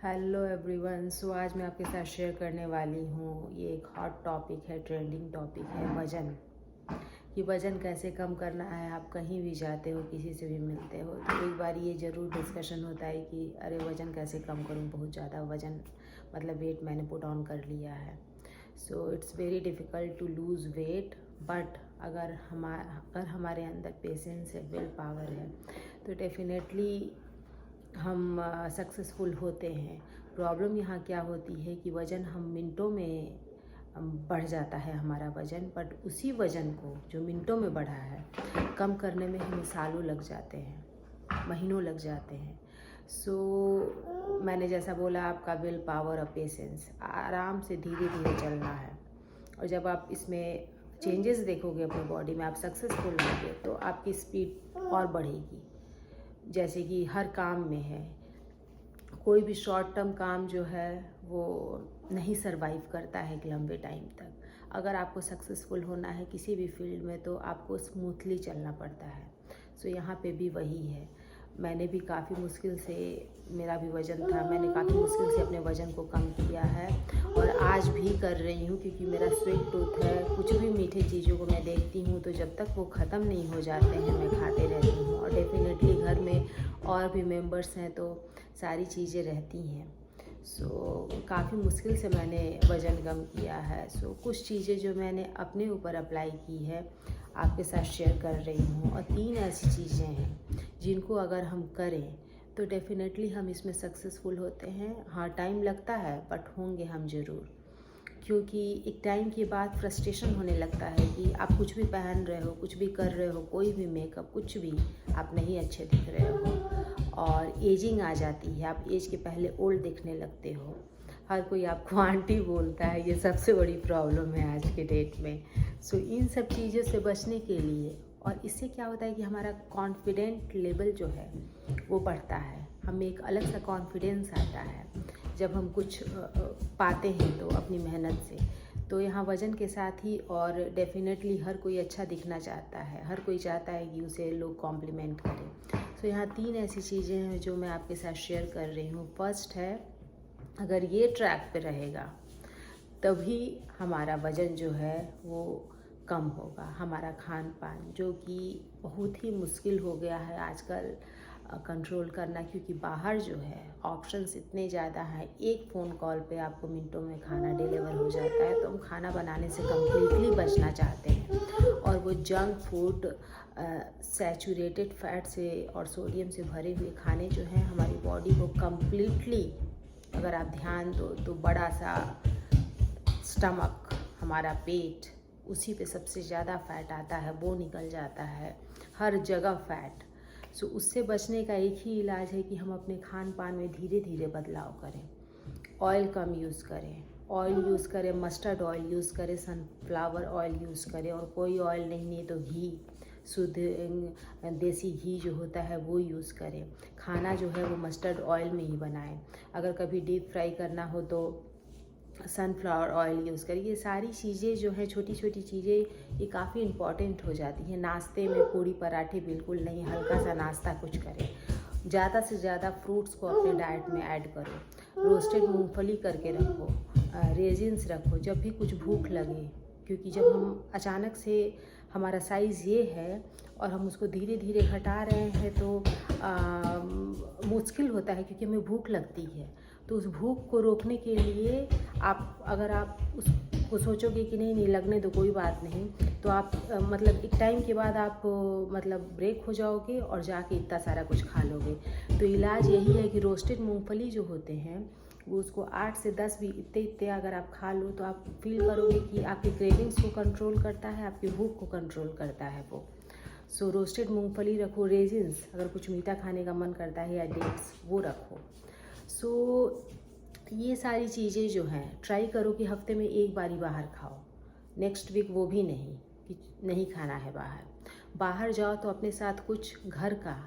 Hello everyone. सो आज मैं आपके साथ शेयर करने वाली हूँ, ये एक हॉट टॉपिक है, ट्रेंडिंग टॉपिक है, वज़न। कि वज़न कैसे कम करना है। आप कहीं भी जाते हो, किसी से भी मिलते हो तो एक बार ये ज़रूर डिस्कशन होता है कि अरे वज़न कैसे कम करूँ, बहुत ज़्यादा वज़न मतलब वेट मैंने पुट ऑन कर लिया है। So it's very difficult to lose weight, but अगर हमारे अंदर पेशेंस है, विल पावर है, तो डेफिनेटली हम सक्सेसफुल होते हैं। प्रॉब्लम यहाँ क्या होती है कि वज़न हम मिनटों में बढ़ जाता है हमारा वज़न, बट उसी वज़न को जो मिनटों में बढ़ा है कम करने में हमें सालों लग जाते हैं, महीनों लग जाते हैं। सो मैंने जैसा बोला, आपका विल पावर और पेशेंस, आराम से धीरे धीरे चलना है। और जब आप इसमें चेंजेस देखोगे अपनी बॉडी में, आप सक्सेसफुल होंगे तो आपकी स्पीड और बढ़ेगी। जैसे कि हर काम में है, कोई भी शॉर्ट टर्म काम जो है वो नहीं सरवाइव करता है एक लंबे टाइम तक। अगर आपको सक्सेसफुल होना है किसी भी फील्ड में तो आपको स्मूथली चलना पड़ता है। सो यहाँ पे भी वही है। मैंने भी काफ़ी मुश्किल से, मेरा भी वज़न था, मैंने काफ़ी मुश्किल से अपने वज़न को कम किया है और आज भी कर रही हूँ, क्योंकि मेरा स्वीट टूथ है। कुछ भी मीठे चीज़ों को मैं देखती हूँ तो जब तक वो ख़त्म नहीं हो जाते हैं मैं खाते रहती हूँ। और डेफिनेटली घर में और भी मेंबर्स हैं तो सारी चीज़ें रहती हैं। सो काफ़ी मुश्किल से मैंने वज़न कम किया है। सो कुछ चीज़ें जो मैंने अपने ऊपर अप्लाई की है आपके साथ शेयर कर रही हूँ। और 3 ऐसी चीज़ें हैं जिनको अगर हम करें तो डेफिनेटली हम इसमें सक्सेसफुल होते हैं। हाँ, टाइम लगता है बट होंगे हम ज़रूर, क्योंकि एक टाइम के बाद फ्रस्ट्रेशन होने लगता है कि आप कुछ भी पहन रहे हो, कुछ भी कर रहे हो, कोई भी मेकअप, कुछ भी, आप नहीं अच्छे दिख रहे हो और एजिंग आ जाती है। आप एज के पहले ओल्ड दिखने लगते हो। हर कोई आपको आंटी बोलता है, ये सबसे बड़ी प्रॉब्लम है आज के डेट में। सो इन सब चीज़ों से बचने के लिए, और इससे क्या होता है कि हमारा कॉन्फिडेंट लेवल जो है वो बढ़ता है, हमें एक अलग सा कॉन्फिडेंस आता है जब हम कुछ पाते हैं तो अपनी मेहनत से। तो यहाँ वज़न के साथ ही, और डेफिनेटली हर कोई अच्छा दिखना चाहता है, हर कोई चाहता है कि उसे लोग कॉम्प्लीमेंट करें। तो यहाँ 3 ऐसी चीज़ें हैं जो मैं आपके साथ शेयर कर रही हूँ। फर्स्ट है, अगर ये ट्रैक पे रहेगा तभी हमारा वज़न जो है वो कम होगा। हमारा खान पान जो कि बहुत ही मुश्किल हो गया है आजकल कंट्रोल करना, क्योंकि बाहर जो है ऑप्शंस इतने ज़्यादा हैं। एक फ़ोन कॉल पे आपको मिनटों में खाना डिलीवर हो जाता है, तो हम खाना बनाने से कम्प्लीटली बचना चाहते हैं। और वो जंक फूड, सैचुरेटेड फैट से और सोडियम से भरे हुए खाने जो हैं हमारी बॉडी को कम्प्लीटली, अगर आप ध्यान दो तो बड़ा सा स्टमक, हमारा पेट, उसी पे सबसे ज़्यादा फ़ैट आता है, वो निकल जाता है, हर जगह फ़ैट। सो उससे बचने का एक ही इलाज है कि हम अपने खान पान में धीरे धीरे बदलाव करें। ऑयल कम यूज़ करें, ऑयल यूज़ करें, मस्टर्ड ऑयल यूज़ करें, सनफ्लावर ऑयल यूज़ करें, और कोई ऑयल नहीं तो घी, शुद्ध देसी घी जो होता है वो यूज़ करें। खाना जो है वो मस्टर्ड ऑयल में ही बनाएं। अगर कभी डीप फ्राई करना हो तो सनफ्लावर ऑयल यूज़ करें। ये सारी चीज़ें जो हैं, छोटी छोटी चीज़ें, ये काफ़ी इम्पॉर्टेंट हो जाती हैं। नाश्ते में पूड़ी पराठे बिल्कुल नहीं, हल्का सा नाश्ता कुछ करें। ज़्यादा से ज़्यादा फ्रूट्स को अपने डाइट में ऐड करो। रोस्टेड मूंगफली करके रखो, रेजिन्स रखो जब भी कुछ भूख लगे, क्योंकि जब हम अचानक से, हमारा साइज़ ये है और हम उसको धीरे धीरे घटा रहे हैं तो मुश्किल होता है, क्योंकि हमें भूख लगती है। तो उस भूख को रोकने के लिए अगर आप उसको सोचोगे कि नहीं नहीं लगने दो, कोई बात नहीं, तो आप मतलब एक टाइम के बाद आप मतलब ब्रेक हो जाओगे और जाके इतना सारा कुछ खा लोगे। तो इलाज यही है कि रोस्टेड मूंगफली जो होते हैं वो, उसको 8 से 10 भी इतने इतने अगर आप खा लो तो आप फील करोगे कि आपकी क्रेविंग्स को कंट्रोल करता है, आपकी भूख को कंट्रोल करता है वो। सो रोस्टेड मूंगफली रखो, रेजिन्स, अगर कुछ मीठा खाने का मन करता है, या डेट्स, वो रखो। सो ये सारी चीज़ें जो हैं ट्राई करो कि हफ्ते में एक बार ही बाहर खाओ। नेक्स्ट वीक वो भी नहीं कि नहीं खाना है बाहर। बाहर जाओ तो अपने साथ कुछ घर का,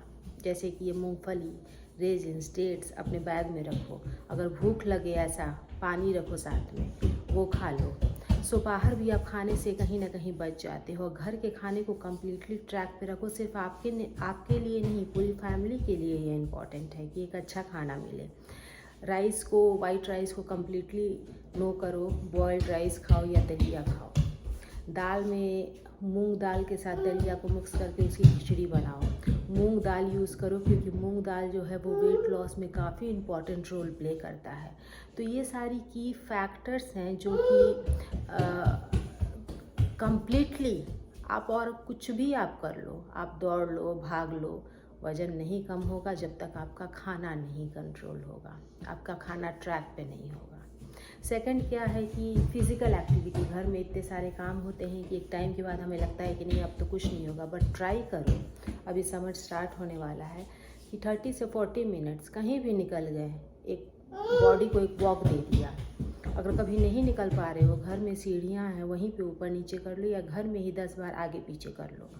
जैसे कि ये मूंगफली, रेजिन्स, डेट्स अपने बैग में रखो। अगर भूख लगे ऐसा पानी रखो साथ में, वो खा लो। सो बाहर भी आप खाने से कहीं ना कहीं बच जाते हो। घर के खाने को कम्प्लीटली ट्रैक पे रखो। सिर्फ आपके लिए नहीं, पूरी फैमिली के लिए ये इम्पॉर्टेंट है कि एक अच्छा खाना मिले। राइस को, वाइट राइस को कम्प्लीटली नो करो, बॉइल्ड राइस खाओ या दलिया खाओ। दाल में मूंग दाल के साथ दलिया को मिक्स करके उसकी खिचड़ी बनाओ। मूंग दाल यूज़ करो क्योंकि मूंग दाल जो है वो वेट लॉस में काफ़ी इम्पॉर्टेंट रोल प्ले करता है। तो ये सारी की फैक्टर्स हैं जो कि कम्प्लीटली आप, और कुछ भी आप कर लो, आप दौड़ लो, भाग लो, वज़न नहीं कम होगा जब तक आपका खाना नहीं कंट्रोल होगा, आपका खाना ट्रैक पे नहीं होगा। सेकंड क्या है कि फ़िज़िकल एक्टिविटी। घर में इतने सारे काम होते हैं कि एक टाइम के बाद हमें लगता है कि नहीं अब तो कुछ नहीं होगा, बट ट्राई करो। अभी समर स्टार्ट होने वाला है कि 30 से 40 मिनट्स कहीं भी निकल गए, एक बॉडी को एक वॉक दे दिया। अगर कभी नहीं निकल पा रहे हो, घर में सीढ़ियाँ हैं वहीं पे ऊपर नीचे कर लो, या घर में ही 10 बार आगे पीछे कर लो।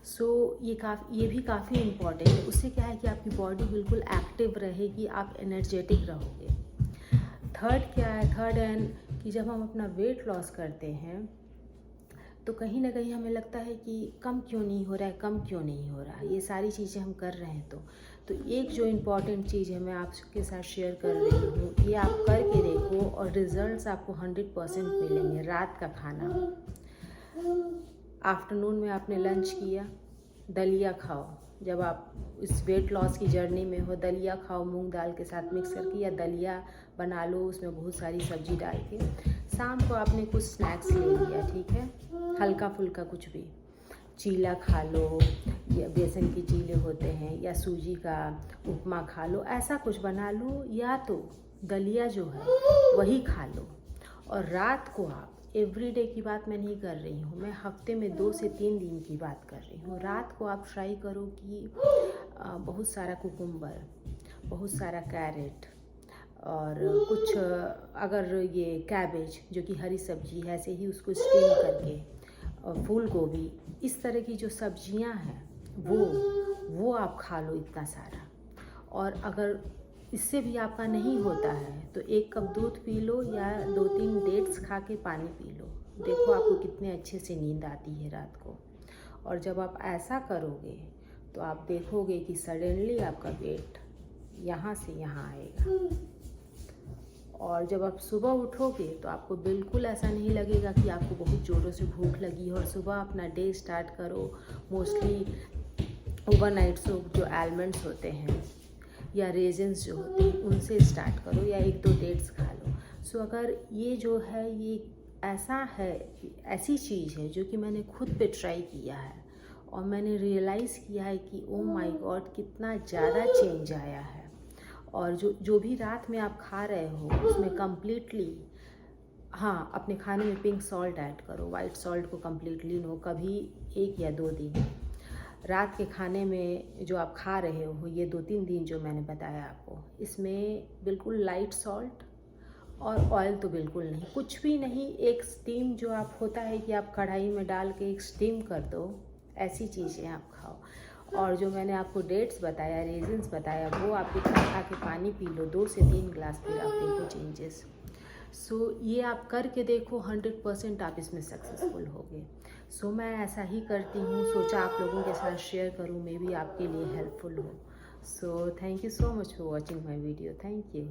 सो ये भी काफ़ी इम्पॉर्टेंट है। उससे क्या है कि आपकी बॉडी बिल्कुल एक्टिव रहेगी, आप एनर्जेटिक रहोगे। थर्ड क्या है, थर्ड एंड कि जब हम अपना वेट लॉस करते हैं तो कहीं ना कहीं हमें लगता है कि कम क्यों नहीं हो रहा है, कम क्यों नहीं हो रहा है। ये सारी चीज़ें हम कर रहे हैं तो एक जो इम्पॉर्टेंट चीज़ है मैं आपके साथ शेयर कर रही हूँ, ये आप करके देखो और रिजल्ट्स आपको 100% मिलेंगे। रात का खाना, आफ्टरनून में आपने लंच किया, दलिया खाओ। जब आप इस वेट लॉस की जर्नी में हो, दलिया खाओ मूंग दाल के साथ मिक्स करके, या दलिया बना लो उसमें बहुत सारी सब्जी डाल के। शाम को आपने कुछ स्नैक्स ले लिया, ठीक है, हल्का फुल्का कुछ भी, चीला खा लो, या बेसन के चीले होते हैं, या सूजी का उपमा खा लो, ऐसा कुछ बना लो, या तो दलिया जो है वही खा लो। और रात को आप, एवरीडे की बात मैं नहीं कर रही हूँ, मैं हफ्ते में 2 से 3 दिन की बात कर रही हूँ। रात को आप ट्राई करो कि बहुत सारा कुकुम्बर, बहुत सारा कैरेट, और कुछ अगर ये कैबेज जो कि हरी सब्जी है, ऐसे ही उसको स्टीम करके, और फूल गोभी, इस तरह की जो सब्जियां हैं वो आप खा लो इतना सारा। और अगर इससे भी आपका नहीं होता है तो 1 कप दूध पी लो, या 2-3 डेट्स खा के पानी पी लो। देखो आपको कितने अच्छे से नींद आती है रात को। और जब आप ऐसा करोगे तो आप देखोगे कि सडनली आपका वेट यहाँ से यहाँ आएगा। और जब आप सुबह उठोगे तो आपको बिल्कुल ऐसा नहीं लगेगा कि आपको बहुत ज़ोरों से भूख लगी है। और सुबह अपना डे स्टार्ट करो मोस्टली ओवरनाइट सोक जो आलमंड्स होते हैं या रेजिन्स जो होते हैं उनसे स्टार्ट करो, या 1-2 डेट्स खा लो। सो अगर ये जो है ये ऐसा है, ऐसी चीज़ है जो कि मैंने खुद पे ट्राई किया है और मैंने रियलाइज़ किया है कि ओ माय गॉड कितना ज़्यादा चेंज आया है। और जो भी रात में आप खा रहे हो उसमें कम्प्लीटली, हाँ, अपने खाने में पिंक सॉल्ट ऐड करो, वाइट सॉल्ट को कम्प्लीटली नो, कभी 1 या 2 दिन। रात के खाने में जो आप खा रहे हो ये 2-3 दिन जो मैंने बताया आपको, इसमें बिल्कुल लाइट सॉल्ट और ऑयल तो बिल्कुल नहीं, कुछ भी नहीं। एक स्टीम जो आप होता है कि आप कढ़ाई में डाल के एक स्टीम कर दो, ऐसी चीज़ें आप खाओ। और जो मैंने आपको डेट्स बताया, रेजिन्स बताया, वो आप इतना खा के पानी पी लो 2 से 3 गिलास, फिर आप देखो चेंजेस। सो ये आप करके देखो, 100% आप इसमें सक्सेसफुल होगे। सो मैं ऐसा ही करती हूँ, सोचा आप लोगों के साथ शेयर करूँ, मे बी आपके लिए हेल्पफुल हो। So thank you so much for watching my video. Thank you.